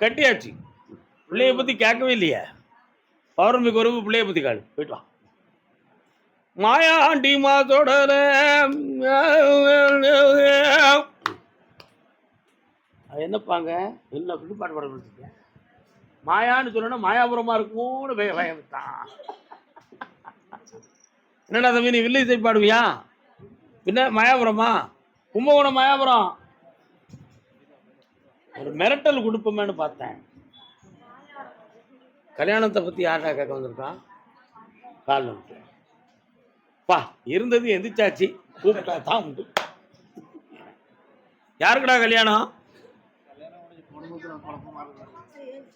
கட்டியாச்சு. பிள்ளைய பத்தி கேட்கவே இல்லையே. பௌர்ணமிக்கு ஒரு பிள்ளைய பத்தி காடு. போயிட்டு வா. மாயாண்டி மாதோடல என்னப்பாங்க என்ன அப்படி பாட்டு பாட முடிச்சுட்டேன். மாயான்னு சொல்லணும் மாயாபுரமா இருக்குமோன்னு பயந்துட்டான். என்னடா தம்பி நீ வில்லை இசை பாடுவியா? பின்ன மாயாபுரமா? கும்பகோணம் மாயாபுரம். ஒரு மிரட்டல் கொடுப்போமேன்னு பார்த்தேன். கல்யாணத்தை பத்தி யார்டா கேட்க வந்திருக்கான்? கால் பா இருந்தது எந்திரிச்சாச்சு. கூப்பிட்டா தான் உண்டு. யாருக்குடா கல்யாணம்?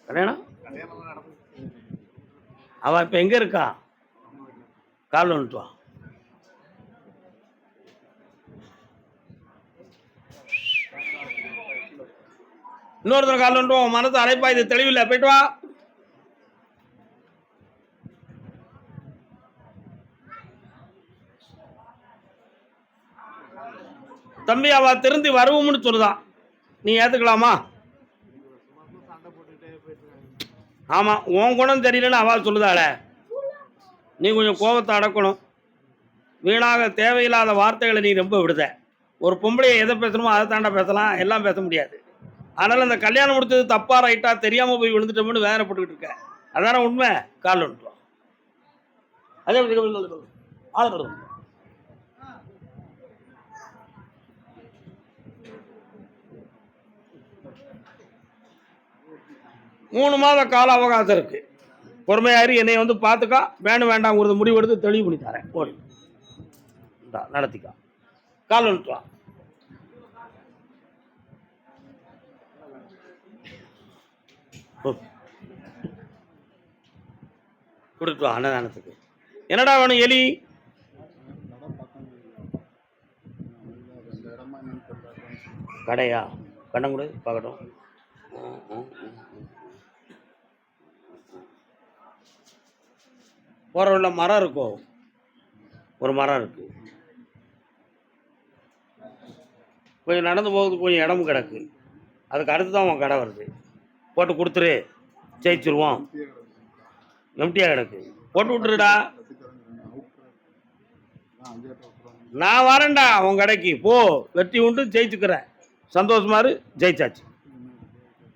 கல்யாணம் அவ இப்ப எங்க இருக்கா? கால் வந்துட்டு வா. இன்னொருத்தர் கால் வந்துட்டு வா. மனசு அழைப்பா, இது தெளிவில்லை. போயிட்டு வா. தம்பி அவ திருந்தி வருவோம்னு சொல்லுதான். நீ ஏத்துக்கலாமா? ஆமா உன் குணம் தெரியலன்னு அவள் சொல்லுதாள. நீ கொஞ்சம் கோபத்தை அடக்கணும். வீணாக தேவையில்லாத வார்த்தைகளை நீ ரொம்ப விடுத. ஒரு பொம்பளையை எதை பேசணுமோ அதை தாண்டா பேசலாம், எல்லாம் பேச முடியாது. அதனால அந்த கல்யாணம் முடிச்சது தப்பா ரைட்டா தெரியாம போய் விழுந்துட்டோம்னு வேதனைப்பட்டுக்கிட்டு இருக்க. அதான உண்மை. கால் வந்துட்டோம். அதே ஆள் 3 மாத கால அவகாசம் இருக்கு. பொறுமையாரி என்னை வந்து பார்த்துக்கா. வேணும் வேண்டாங்கிறது முடிவெடுத்து தெளிவு பண்ணி தரேன். ஓடி நடத்திக்கா. கால் வந்துட்டு கொடுத்து வா அன்னதானத்துக்கு. என்னடா வேணும்? எலி கடையா? கண்ணம் கூட பார்க்கட்டும். போற உள்ள மரம் இருக்கும். ஒரு மரம் இருக்கு. கொஞ்சம் நடந்து போகுது. கொஞ்சம் இடமும் கிடக்கு. அதுக்கு அடுத்து தான் உன் கடை வருது. போட்டு கொடுத்துரு, ஜெயிச்சிருவோம். எம்டியா கிடக்கு. போட்டு விட்டுருடா. நான் வரேன்டா உன் கடைக்கு. போ, வெட்டி உண்டு ஜெயிச்சுக்கிறேன். சந்தோஷமாரு. ஜெயிச்சாச்சு.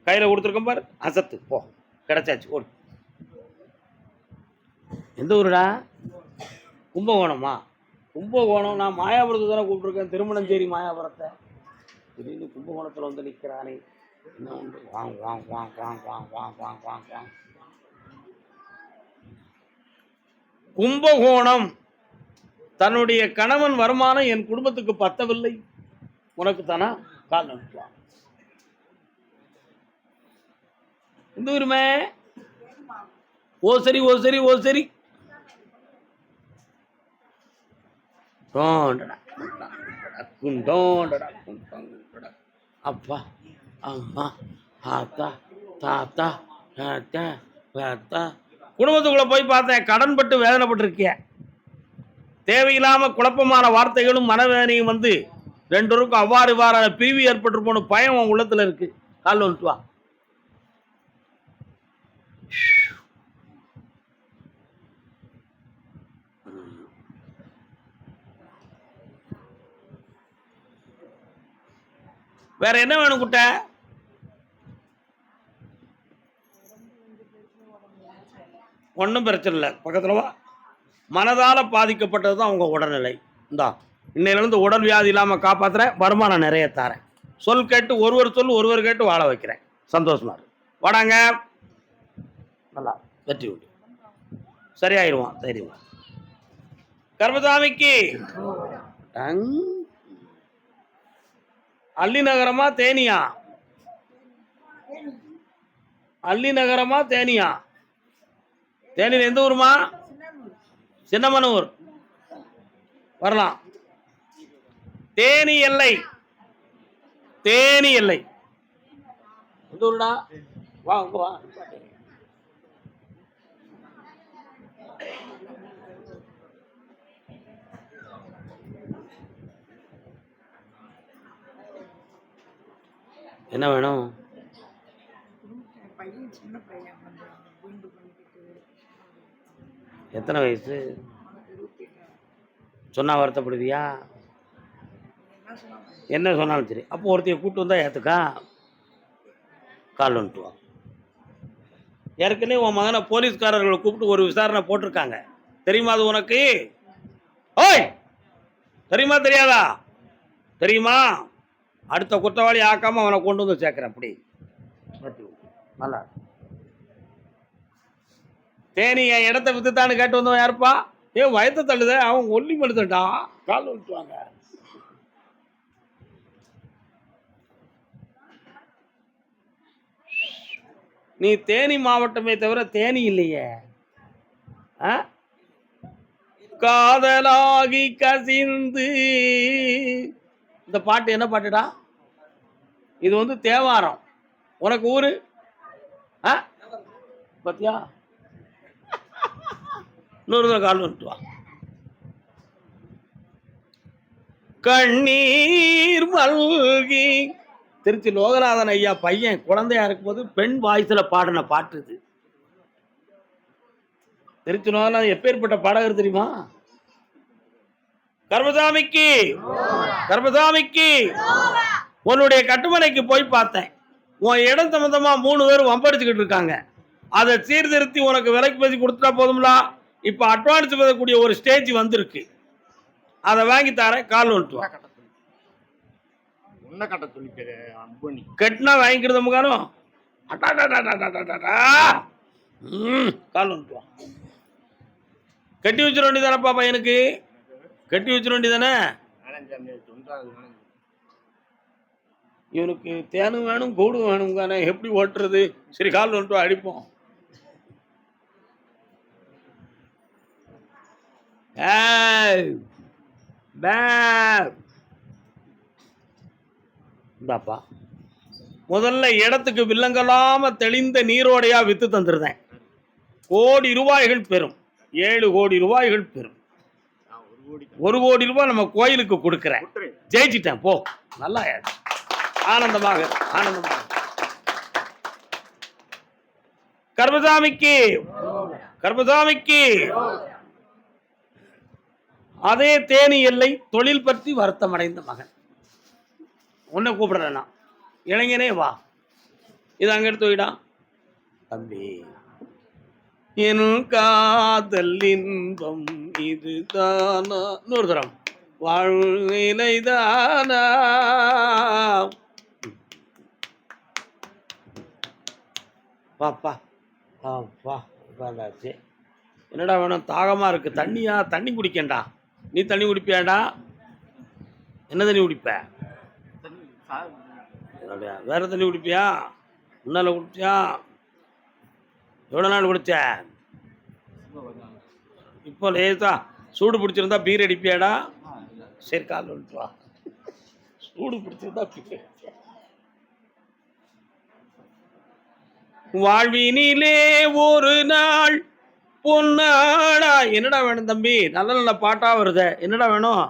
கையில் கொடுத்துருக்கேன் பாரு. அசத்து போ. கிடைச்சாச்சு. ஓடு. எந்த ஊருடா? கும்பகோணமா? கும்பகோணம். நான் மாயாபுரத்தை தானே கூப்பிட்டுருக்கேன். திருமணஞ்சேரி மாயாபுரத்தை. திடீர்னு கும்பகோணத்தில் வந்து நிற்கிறானே. என்ன உண்டு? வாங்க வாங்க வாங்க வாங்க வாங்க வாங்க வாங்க வாங்க வாங்க. கும்பகோணம். தன்னுடைய கணவன் வருமானம் என் குடும்பத்துக்கு பத்தவில்லை. உனக்கு தானா? கால் அனுப்புவான். இந்த ஊருமே. ஓ சரி ஓ சரி ஓ சரி. அப்பா அம்மா ஆத்தா தாத்தா தாத்தா. குடும்பத்துக்குள்ள போய் பார்த்தேன். கடன்பட்டு வேதனைப்பட்டிருக்கிய. தேவையில்லாம குழப்பமான வார்த்தைகளும் மனவேதனையும் வந்து 2 பேருக்கும் அவ்வாறு இவ்வாறான பிரிவு ஏற்பட்டு போன பயம் உன் உள்ளத்துல இருக்கு. கால் வந்துட்டு வா. வேற என்ன வேணும் குட்ட? ஒன்றும் பிரச்சனை இல்லை. பக்கத்தில் வா. மனதால் பாதிக்கப்பட்டது தான் உங்கள் உடல்நிலை. இந்தா இன்னையிலேருந்து உடல் வியாதி இல்லாமல் காப்பாற்றுறேன். வருமானம் நிறைய தரேன். சொல் கேட்டு ஒருவர் கேட்டு வாழ வைக்கிறேன். சந்தோஷமா இருக்கு. வாடாங்க. நல்லா வெற்றி உண்டு. சரியாயிருவான். தைரியமா. கர்மசாமிக்கு அள்ளி நகரமா தேனியா? அள்ளி நகரமா தேனியா? தேனியில் எந்த ஊருமா? சின்னமனூர். வரலாம். தேனி எல்லை. தேனி எல்லை. எந்த ஊருடா? வா வா. என்ன வேணும்? பையன் சின்ன பையன் கொஞ்சம் வீண்டு பண்ணிக்கிட்டு எத்தனை வயசு? அவனுக்கு 28. சொன்னா வருத்தப்படுவியா? என்ன சொன்னாங்க? என்ன சொன்னாலும் சரி. அப்போ ஒருத்தைய கூப்பிட்டு வந்தா ஏற்றுக்கா, கால் வந்துட்டு வா. ஏற்கனவே உன் மகனை போலீஸ்காரர்களை கூப்பிட்டு ஒரு விசாரணை போட்டிருக்காங்க. தெரியுமா அது உனக்கு? ஓய், தெரியுமா தெரியாதா? தெரியுமா? அடுத்த குற்றவாளி ஆக்காம அவனை கொண்டு வந்து சேர்க்கிறேன். அப்படி நல்லா தேனி என் இடத்த வித்துத்தான்னு கேட்டு வந்தவன் யாருப்பா? ஏன் வயத்தை தள்ளுத? அவன் ஒல்லி மனுதண்டா, கால் வந்துட்டுவாங்க. நீ தேனி மாவட்டமே தவிர தேனி இல்லையே. காதலாகி கசிந்து, இந்த பாட்டு என்ன பாட்டுடா? இது வந்து தேவாரம். உனக்கு ஊரு பத்தியா? இன்னொரு கால் வந்துட்டு வா. கண்ணீர் மல்கி, திருச்சி லோகநாதன் ஐயா பையன் குழந்தையா இருக்கும்போது பெண் வாய்ஸ்ல பாடின பாட்டு இது. திருச்சி லோகநாதன் எப்பேற்பட்ட பாடகர் தெரியுமா? கர்மசாமிக்கு கர்மசாமிக்கு உன்னுடைய கட்டுமனைக்கு போய் பார்த்தேன். உன் இடம் சம்பந்தமா 3 பேர் வம்படிச்சுக்கிட்டு இருக்காங்க. அதை சீர்திருத்தி உனக்கு விலைக்கு பேசி கொடுத்துட்டா போதும்லா. இப்ப அட்வான்ஸ் பண்ணக்கூடிய ஒரு ஸ்டேஜ் வந்திருக்கு. அதை வாங்கி தரேன், கால் வந்துட்டு கட்டினா வாங்கிக்கிறது முகாரம். கால் வந்துட்டு கட்டி வச்சிட வேண்டியதானப்பா பையனுக்கு, கட்டி வச்சிட வேண்டியதானே. இவனுக்கு தேனும் வேணும் கூடும் வேணும் தானே, எப்படி ஓட்டுறது? சரி, கால் வந்துட்டு அடிப்போம். இந்தாப்பா, முதல்ல இடத்துக்கு வில்லங்கலாம தெளிந்த நீரோடையா வித்து தந்துருந்தேன். கோடி ரூபாய்கள் பெறும், 7 கோடி ரூபாய்கள் பெறும். 1 கோடி ரூபாய் நம்ம கோயிலுக்கு கொடுக்கிறேன். ஜெயிச்சிட்டேன் போ. நல்லா ஆனந்தமாக ஆனந்தமாக. கர்மசாமிக்கு கர்மசாமிக்கு. அதே தேனி எல்லை தொழில் பற்றி வருத்தம் அடைந்த மகன். உன்னை கூப்பிடுறேன்னா இளைஞனே வா, இது அங்க எடுத்து வைடா தம்பி. என் காதல் இன்பம் இதுதானா, இன்னொரு தரம் வாழ்நிலைதானா. வாப்பா வா. என்னடா வேணும்? தாகமா இருக்கு. தண்ணியா? தண்ணி குடிக்கண்டா. நீ தண்ணி குடிப்பியாடா? என்ன தண்ணி குடிப்ப? வேற தண்ணி குடிப்பியா? முன்னால குடிச்சியா? எவ்வளோ நாள் குடிச்ச? இப்போ லேசா சூடு பிடிச்சிருந்தா பீர் அடிப்பியாடா? சரி, கால் வந்துட்டு வா. சூடு பிடிச்சிருந்தா பீர். வாழ்வினிலே ஒரு நாள் பொன்னாடா. என்னடா வேணும் தம்பி? நல்ல நல்ல பாட்டா வருது. என்னடா வேணும்?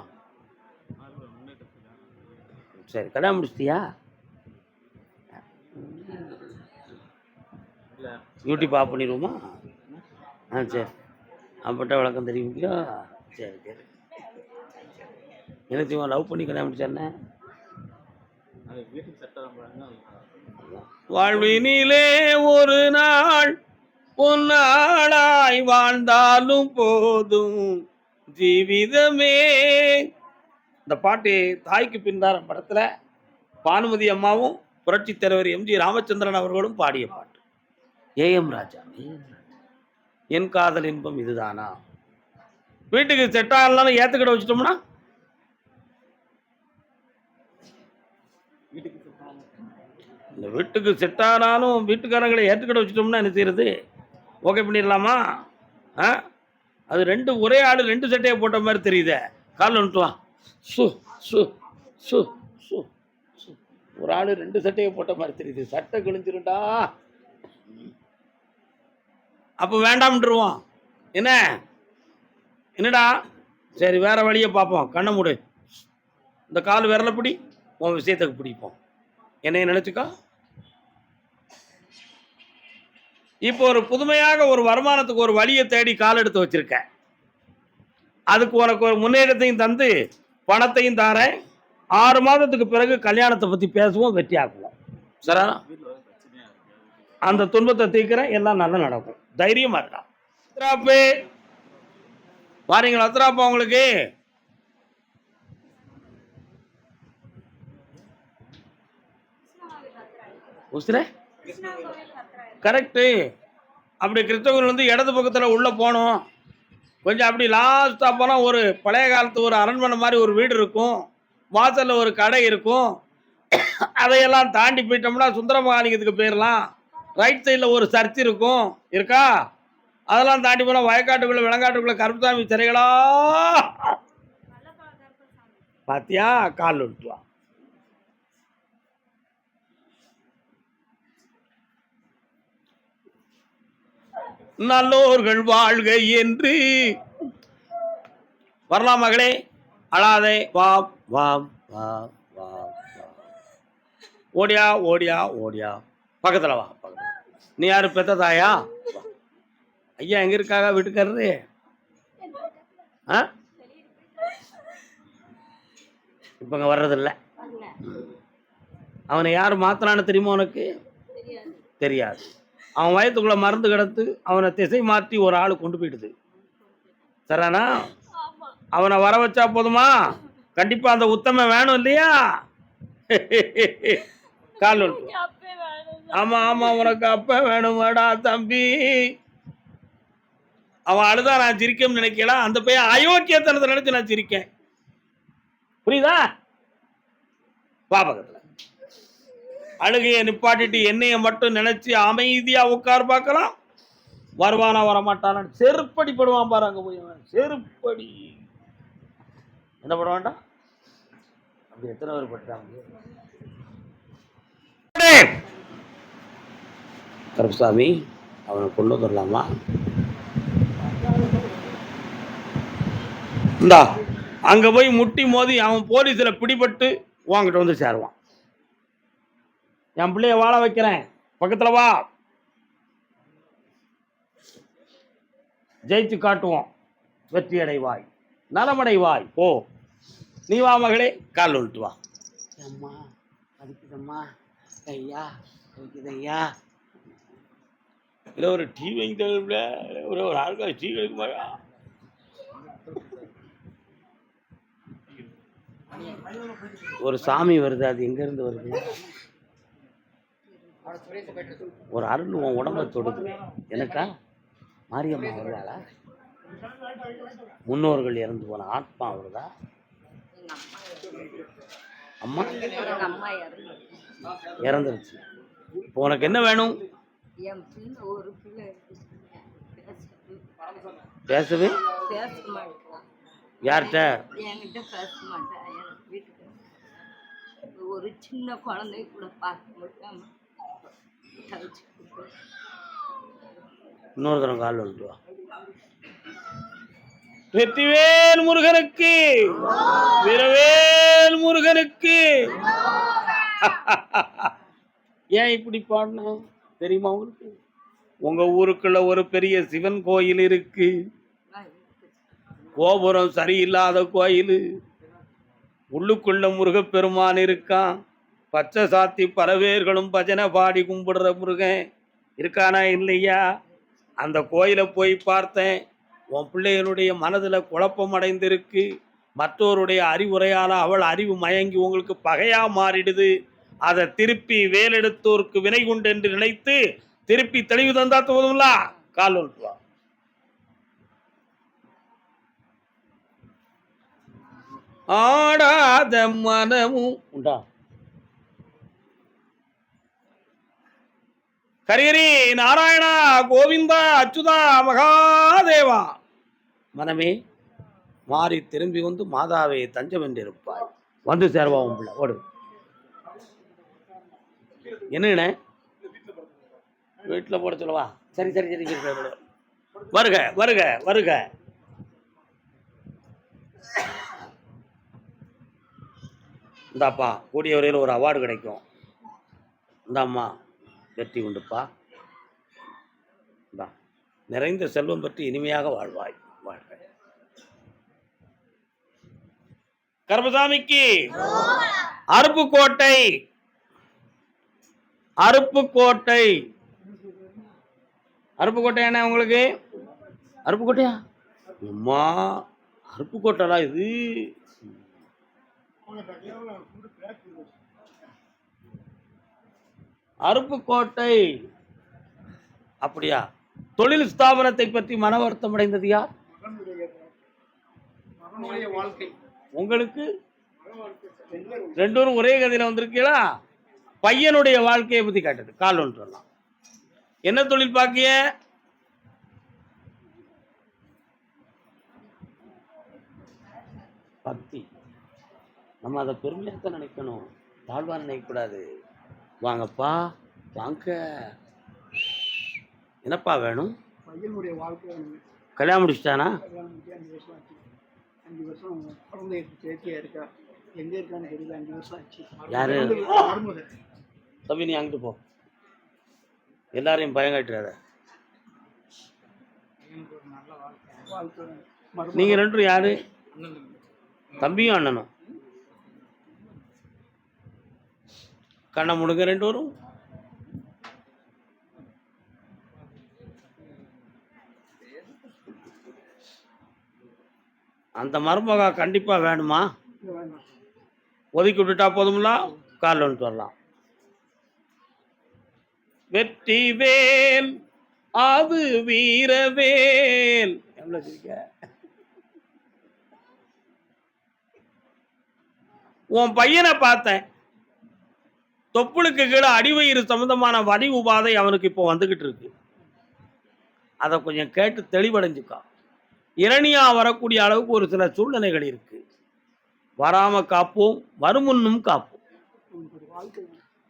சரி, கல்யாணம் முடிச்சிட்டியா? யூடியூப் ஆஃப் பண்ணிடுவோமா? சரி, அப்பட்ட விளக்கம் தெரியுங்களா? சரி சரி. எனக்கு லவ் பண்ணி கல்யாணம் முடிச்சானே. வாழ்வினிலே ஒரு நாள் பொன்னாளாய் வாழ்ந்தாலும் போதும் ஜீவிதமே. இந்த பாட்டு தாய்க்கு பின்தாரம் படத்துல பானுமதி அம்மாவும் புரட்சி தலைவர் எம்ஜி ராமச்சந்திரன் அவர்களும் பாடிய பாட்டு. ஏஎம் ராஜா. என் காதல் இன்பம் இதுதானா. வீட்டுக்கு செட் ஆகலாம் ஏத்துக்கிட்ட வச்சுட்டோம்னா, இந்த வீட்டுக்கு செட் ஆனாலும் வீட்டுக்காரங்களை ஏற்றுக்கிட்ட வச்சுட்டோம்னா என்ன செய்யறது? ஓகே பண்ணிடலாமா? அது ரெண்டு ஒரே ஆள் 2 சட்டையை போட்ட மாதிரி தெரியுதே. கால் வந்துட்டு வா. சு சு சு சு சு. ஒரு ஆள் 2 சட்டையை போட்ட மாதிரி தெரியுது. சட்டை கிழிஞ்சிருண்டா. அப்போ வேண்டாம்ன்றுவோம். என்ன என்னடா? சரி, வேற வழியை பார்ப்போம். கண்ணை மூடு. இந்த கால் விரல பிடி, உன் விஷயத்துக்கு பிடிப்போம். என்னைய நினைச்சுக்கோ. இப்போ ஒரு புதுமையாக ஒரு வருமானத்துக்கு ஒரு வழியை தேடி கால் எடுத்து வச்சிருக்க. அதுக்கு உனக்கு ஒரு முன்னேற்றத்தையும் தந்து பணத்தையும் தாரேன். 6 மாதத்துக்கு பிறகு கல்யாணத்தை பத்தி பேசுவோம், வெற்றி ஆக்குவோம். சரா, அந்த துன்பத்தை தீர்க்கிறேன், எல்லாம் நல்லா நடக்கும். தைரியமா இருக்கா. அத்ராப்பு வாரீங்களா? அத்ராப்பா உங்களுக்கு உசுரே கரெக்டு. அப்படி கிறிஸ்தவர்கள் வந்து இடது பக்கத்தில் உள்ள போகணும். கொஞ்சம் அப்படி லாஸ்ட்டாக போனால் ஒரு பழைய காலத்து ஒரு அரண்மனை மாதிரி ஒரு வீடு இருக்கும், வாசலில் ஒரு கடை இருக்கும். அதையெல்லாம் தாண்டி போயிட்டோம்னா சுந்தரமகாலிங்கத்துக்கு போயிடலாம். ரைட் சைடில் ஒரு சர்ச் இருக்கும், இருக்கா? அதெல்லாம் தாண்டி போனால் வயக்காட்டுக்குள்ளே விலங்காட்டுக்குள்ளே கருப்புசாமி சிறைகளா பாத்தியா? கால் விட்டுவா. நல்லோர்கள் வாழ்க என்று வரலாம் மகளே, அழாதே, வா வா வா வா. ஓடியா ஓடியா ஓடியா, பக்கத்துல வா பக்கத்துல. நீ யாரு, பெத்த தாயா? ஐயா எங்க இருக்காக வீட்டுக்காரரு? இப்ப இங்க வர்றதில்ல. அவனை யாரு மாத்தினான்னு தெரியுமா உனக்கு? தெரியாது. அவன் வயத்துக்குள்ள மருந்து கிடத்து அவனை திசை மாற்றி ஒரு ஆளு கொண்டு போயிடுது. சரிண்ணா? அவனை வர வச்சா போதுமா? கண்டிப்பா அந்த உத்தம வேணும் இல்லையா? கால் ஆமா ஆமா, உனக்கு அப்ப வேணுமாடா தம்பி. அவன் அழுதா நான் சிரிக்கணும்னு நினைக்கலாம். அந்த பையன் அயோக்கியத்தனத்தை நினைச்சு நான் சிரிக்கேன். புரியுதா? பாபகத்துல அழுகையை நிப்பாட்டிட்டு என்னைய மட்டும் நினைச்சு அமைதியா உட்கார் பார்க்கலாம். வருவானா வரமாட்டான செருப்படி படுவான் பாரு. அங்க போய் செருப்படி என்ன பண்ண வேண்டாம். அப்படி எத்தனை பேர் பட்டாங்க? கருப்புசாமி அவனை கொண்டு வந்துடலாமா? இந்தா அங்க போய் முட்டி மோதி அவன் போலீஸ்ல பிடிபட்டு உன்கிட்ட வந்து சேருவான். என் பிள்ளைய வாழ வைக்கிறேன், பக்கத்துல வா, ஜெயிச்சு காட்டுவோம், வெற்றி அடைவாய், நலமடைவாய். ஓ நீ வா மகளே, கால் விட்டு வா. அம்மா அதுக்குதம்மா, ஐயா அதுக்குதையா. இல்லை ஒரு டீ வாங்கி ஒரு ஆளுக்காக டீ கிடைக்குமாயா? ஒரு சாமி வருது, அது எங்க இருந்து வருது? ஒரு அருள் உன் உடம்ப தொடுது. எனக்கா? மாரியம்மா வருவாளா? முன்னோர்கள் இறந்து போன ஆத்மா வருதா? அம்மா இறந்துருச்சு. இப்போ உனக்கு என்ன வேணும்? பேசவே யார்கிட்ட? ஒரு சின்ன குழந்தை கூட பார்க்க முடியாம இன்னொரு தரம் கால் வந்துட்டு வா. வெற்றிவேல் முருகனுக்கு, வீரவேல் முருகனுக்கு. ஏன் இப்படி பாடின தெரியுமா உங்களுக்கு? உங்க ஊருக்குள்ள ஒரு பெரிய சிவன் கோயில் இருக்கு. கோபுரம் சரியில்லாத கோயில், உள்ளுக்குள்ள முருகப்பெருமான் இருக்கான். பச்சை சாத்தி பறவேர்களும் பஜனை பாடி கும்பிடுற முருகன் இருக்கானா இல்லையா? அந்த கோயிலை போய் பார்த்தேன். உன் பிள்ளைகளுடைய மனதில் குழப்பம் அடைந்திருக்கு. மற்றவருடைய அறிவுரையால் அவள் அறிவு மயங்கி உங்களுக்கு பகையா மாறிடுது. அதை திருப்பி வேலெடுத்தோருக்கு வினை கொண்டு என்று நினைத்து திருப்பி தெளிவு தந்தா போதும்ல. கால் ஒன்றுவா. ஆடாத மனமும் உண்டா? ஹரிஹரி நாராயணா கோவிந்தா அச்சுதா மகாதேவா. மனமே மாறி திரும்பி வந்து மாதாவை தஞ்சம் என்றிருப்பாய். வந்து சேர்வா உன் பிள்ளை. ஓடு. என்ன வீட்டில் போட சொல்லவா? சரி சரி சரி சரி. வருக வருக வருக. இந்தாப்பா கூடிய வரையில் ஒரு அவார்டு கிடைக்கும். இந்தாம்மா வெற்றி உண்டுப்பா. இந்தா, நிறைந்த செல்வம் பற்றி இனிமையாக வாழ்வாய். வாழ்க. கருப்பசாமிக்கு அருப்புக்கோட்டை. அருப்புக்கோட்டை. அருப்புக்கோட்டை என்ன உங்களுக்கு? அருப்புக்கோட்டையா? அம்மா, அருப்புக்கோட்டைலாம் இது. அருப்புக்கோட்டை. அப்படியா? தொழில் ஸ்தாபனத்தை பற்றி மன வருத்தம் அடைந்தது யார்? உங்களுக்கு ரெண்டும் ஒரே கதையில வந்திருக்கீங்களா? பையனுடைய வாழ்க்கையை பத்தி காட்டுது. கால் ஒன்று சொல்லலாம். என்ன தொழில் பாக்கிய? பக்தி. நம்ம அதை பெருமையத்தை நினைக்கணும், தாழ்வா நினைக்கக்கூடாது. வாங்கப்பா வாங்க. என்னப்பா வேணும்? பையனுடைய வாழ்க்கை கல்யாணம் முடிச்சிட்டானா? கல்யாணம் முடிச்சு 5 வருஷம் ஆச்சு. 5 வருஷம் குழந்தை சேர்க்கையா இருக்கா. எங்க இருக்கான்னு தெரியல. 5 வருஷம் ஆச்சு. யாரு? மருமக. தம்பி நீ அங்கிட்டு போ, எல்லாரையும் பயம் காட்டுறாத. பையனுக்கு ஒரு நல்ல வாழ்க்கை. நீங்க ரெண்டும் யாரு? தம்பியும் அண்ணனும். கண்ணை முடுங்க ரெண்டு வரும். அந்த மருமகா கண்டிப்பா வேணுமா? ஒதுக்கி விட்டுட்டா போதும்ல. கால் ஒன்று வரலாம். வெற்றி வேல் அது வீரவேல். எவ்வளவு சிரிக்க? உன் பையனை பார்த்தேன். தொப்புளுக்கு கீழே அடிவயிறு சம்பந்தமான வலி உபாதை அவனுக்கு இப்போ வந்துகிட்டு இருக்கு. அதை கொஞ்சம் கேட்டு தெளிவடைஞ்சுக்கா. இரணியா வரக்கூடிய அளவுக்கு ஒரு சில சூழ்நிலைகள் இருக்கு. வராம காப்போம், வருமுன்னும் காப்போம்.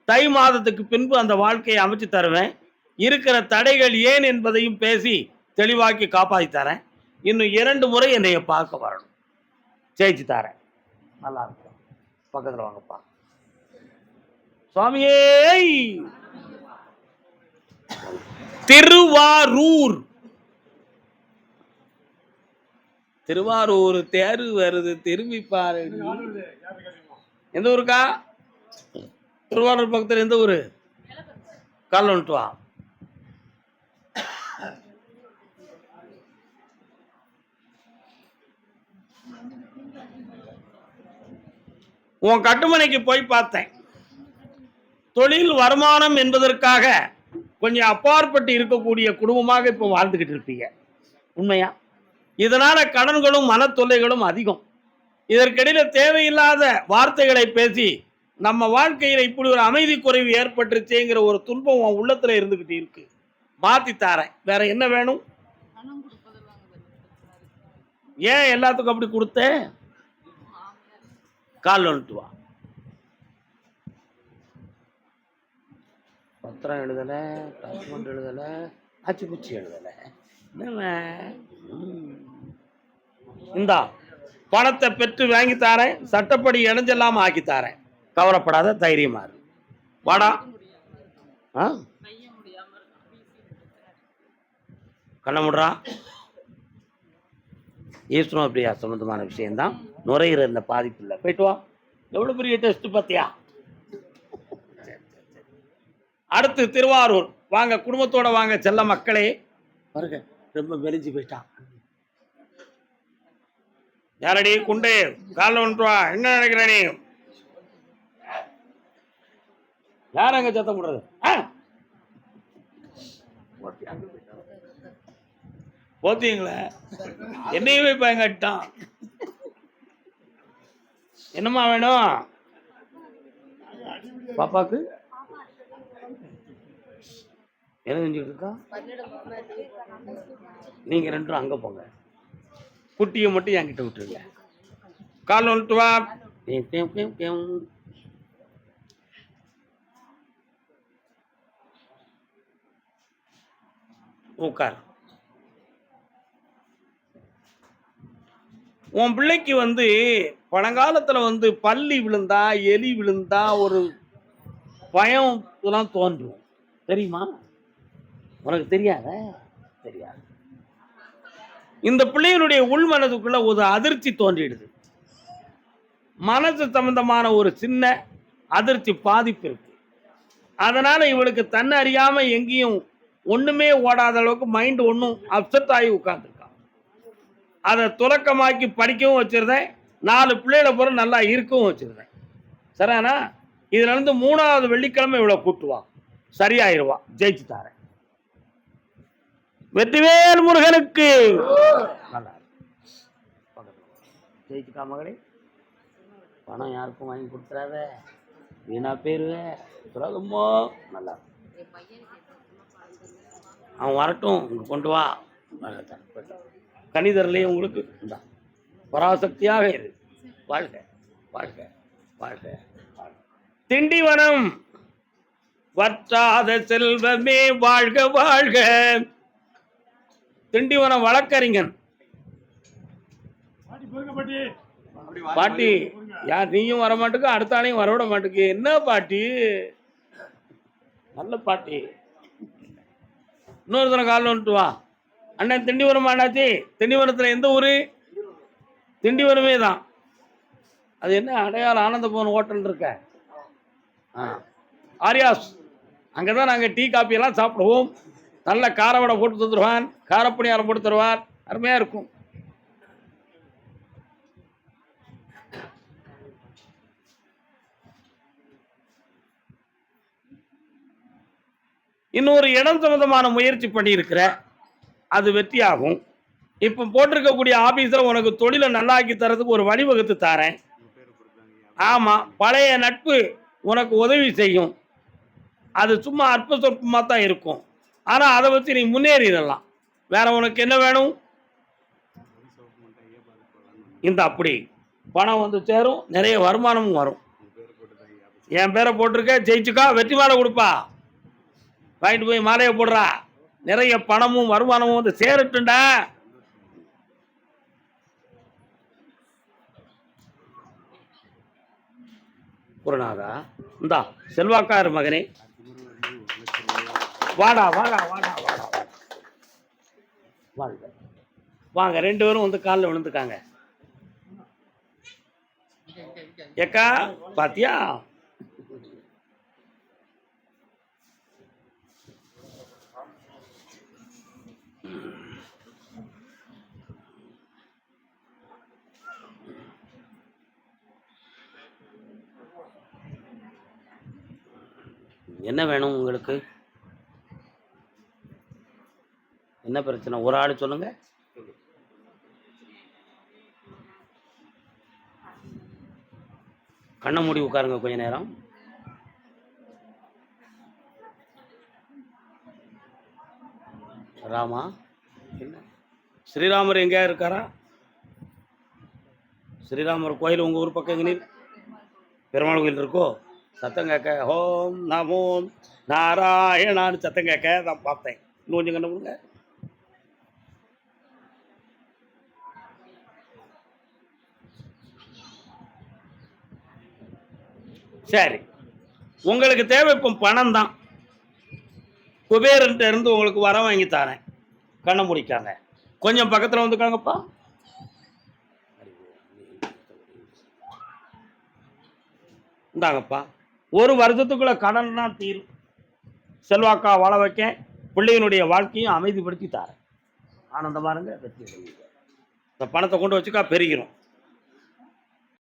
தை மாதத்துக்கு பின்பு அந்த வாழ்க்கையை அமைச்சு தருவேன். இருக்கிற தடைகள் ஏன் என்பதையும் பேசி தெளிவாக்கி காப்பாற்றி தரேன். இன்னும் 2 முறை என்னைய பார்க்க வரணும், ஜெயிச்சு தரேன். நல்லா இருக்கும். பக்கத்தில் வாங்கப்பா. சுவாமியே. திருவாரூர். திருவாரூர் தேர் வருது, திரும்பி பாரு. எந்த ஊருக்கா? திருவாரூர் பக்கத்தில் எந்த ஊரு? கால் வந்துட்டு வா. உன் கட்டுமனைக்கு போய் பார்த்தேன். தொழில் வருமானம் என்பதற்காக கொஞ்சம் அப்பாற்பட்டு இருக்கக்கூடிய குடும்பமாக இப்போ வாழ்ந்துகிட்டு இருப்பீங்க. உண்மையா? இதனால கடன்களும் மன தொல்லைகளும் அதிகம். இதற்கிடையில தேவையில்லாத வார்த்தைகளை பேசி நம்ம வாழ்க்கையில இப்படி ஒரு அமைதி குறைவு ஏற்பட்டுருச்சேங்கிற ஒரு துன்பம் உன் உள்ளத்துல இருந்துகிட்டு இருக்கு. மாத்தி தாரேன். வேற என்ன வேணும்? ஏன் எல்லாத்துக்கும் அப்படி கொடுத்த? கால் வந்துட்டு வா. பத்திரம் எழுதல, டாக்குமெண்ட் எழுதல, ஆச்சுப்பூச்சி எழுதல. இந்தா பணத்தை பெற்று வாங்கி தாரேன். சட்டப்படி இணைஞ்செல்லாம் ஆக்கி தாரேன். கவலைப்படாத, தைரியமா இரு. வாடா. கண்ண முடுறா. ஈஸ்வரம் அப்படியா சம்பந்தமான விஷயம்தான். நுரையீரல்ல பாதிப்பு இல்லை. போயிட்டு வா. எவ்வளவு பெரிய டெஸ்ட் பார்த்தியா? அடுத்து திருவாரூர் வாங்க, குடும்பத்தோட வாங்க செல்ல மக்களே. பாருங்க, ரொம்ப மெலிஞ்சு போயிட்டான். யாரடி குண்டு? காலைல வந்துட்டு வா. என்ன நினைக்கிற நீ? யார் அங்க சத்தம் போடுறது? போத்தீங்களா? என்னையுமே பயங்கட்டான். என்னம்மா வேணும் பாப்பாக்கு? என்ன செஞ்சுக்கிட்டு இருக்கா? நீங்க 2 அங்க போங்க. குட்டியை மட்டும் என்கிட்ட விட்டுருங்க. கால் வந்துட்டு வா. உட்கார். உன் பிள்ளைக்கு பழங்காலத்துல பள்ளி விழுந்தா, எலி விழுந்தா ஒரு பயம் இதெல்லாம் தோன்றும். தெரியுமா? உனக்கு தெரியாத? தெரியாது. இந்த பிள்ளையினுடைய உள் மனதுக்குள்ள ஒரு அதிர்ச்சி தோன்றிடுது. மனசு சம்பந்தமான ஒரு சின்ன அதிர்ச்சி பாதிப்பு இருக்கு. அதனால இவளுக்கு தன்னை அறியாம எங்கேயும் ஒண்ணுமே ஓடாத அளவுக்கு மைண்ட் ஒன்றும் அப்செட் ஆகி உட்கார்ந்துருக்கான். அதை துறக்கமாக்கி படிக்கவும் வச்சிருந்தேன், 4 பிள்ளைகளை போற நல்லா இருக்கவும் வச்சிருந்தேன். சரியானா? இதுல இருந்து 3வது வெள்ளிக்கிழமை இவ்வளவு கூட்டுவா, சரியாயிருவா, ஜெயிச்சு தாரேன். வெற்றிவேல் முருகனுக்கு. நல்லா ஜெயிச்சுக்கா மகளே. பணம் யாருக்கும் வாங்கி கொடுத்துறாத, வீணா போயிருவே. சுரகமோ நல்லா அவன் வரட்டும், இங்க கொண்டு வா. கணிதர்லேயே உங்களுக்கு இந்தா பராசக்தியாக இரு. வாழ்க வாழ்க வாழ்க. திண்டிவனம் வற்றாத செல்வமே வாழ்க வாழ்க. திண்டிவனம் வழக்கறிஞன் பாட்டி. யார் நீயும் வர மாட்டுக்கு, அடுத்த ஆளையும் வரவிட மாட்டுக்கு. என்ன பாட்டி, நல்ல பாட்டி. இன்னொரு தினம் காலில் வந்துட்டு வா. அண்ணன் திண்டிவனம் ஆண்டாச்சு. திண்டிவனத்தில் எந்த ஊர்? திண்டிவனமே தான். அது என்ன அடையாளம், ஆனந்த பவன் ஹோட்டல் இருக்க ஆரியாஸ், அங்கே தான் நாங்கள் டீ காப்பியெல்லாம் சாப்பிடுவோம். நல்ல காரவடை போட்டு தந்துடுவான், காரப்பணியாரம் போட்டு தருவார், அருமையாக இருக்கும். இன்னொரு இடம் சம்பந்தமான முயற்சி பண்ணியிருக்கிற, அது வெற்றியாகும். இப்போ போட்டிருக்கக்கூடிய ஆபீஸில் உனக்கு தொழிலை நல்லாக்கி தரதுக்கு ஒரு வழிவகுத்து தரேன். ஆமாம், பழைய நட்பு உனக்கு உதவி செய்யும். அது சும்மா அற்ப சொற்பமாக தான் இருக்கும், ஆனால் அதை வச்சு நீ முன்னேறிடலாம். வேற உனக்கு என்ன வேணும்? இந்த அப்படி பணம் வந்து சேரும், நிறைய வருமானமும் வரும். என் பேரை போட்டிருக்க, ஜெயிச்சுக்கா, வெற்றி மாலை கொடுப்பா, வாங்கிட்டு போய் மாலையை போடுறா. நிறைய பணமும் வருமானமும் வந்து சேரட்டுண்டா. குருநாதா, இந்தா செல்வாக்காரு மகனே, வாடா வாடா வாடா வாடா வாங்க வாங்க. 2 பேரும் வந்து காலில் விழுந்துக்காங்க. ஏக்கா பாத்தியா, என்ன வேணும் உங்களுக்கு? என்ன பிரச்சனை? ஒரு ஆள் சொல்லுங்க. கண்ணை மூடி உட்காருங்க கொஞ்ச நேரம். ராமா, என்ன ஸ்ரீராமர் எங்கேயா இருக்காரா? ஸ்ரீராமர் கோயில் உங்கள் ஊர் பக்கம் எங்கே? பெருமாள் கோயில் இருக்கோ? சத்தம் கேட்க ஹோம் நமோ நாராயணான்னு சத்தம் கேட்க நான் பார்த்தேன். இன்னும் கொஞ்சம் கண்ண கொடுங்க. சரி, உங்களுக்கு தேவை இப்போ பணம் தான். குபேரன்ட்ட இருந்து உங்களுக்கு வர வாங்கி தரேன். கண்ணை முடிக்காங்க, கொஞ்சம் பக்கத்தில் வந்துக்காங்கப்பா. இந்தாங்கப்பா, 1 வருஷத்துக்குள்ள கடன்னா தீரும். செல்வாக்கா வாழ வைக்க, பிள்ளைகளுடைய வாழ்க்கையும் அமைதிப்படுத்தி தாரேன். ஆனந்தமா இருங்க, வெற்றி. இந்த பணத்தை கொண்டு வச்சுக்கா, பெருகிறோம்.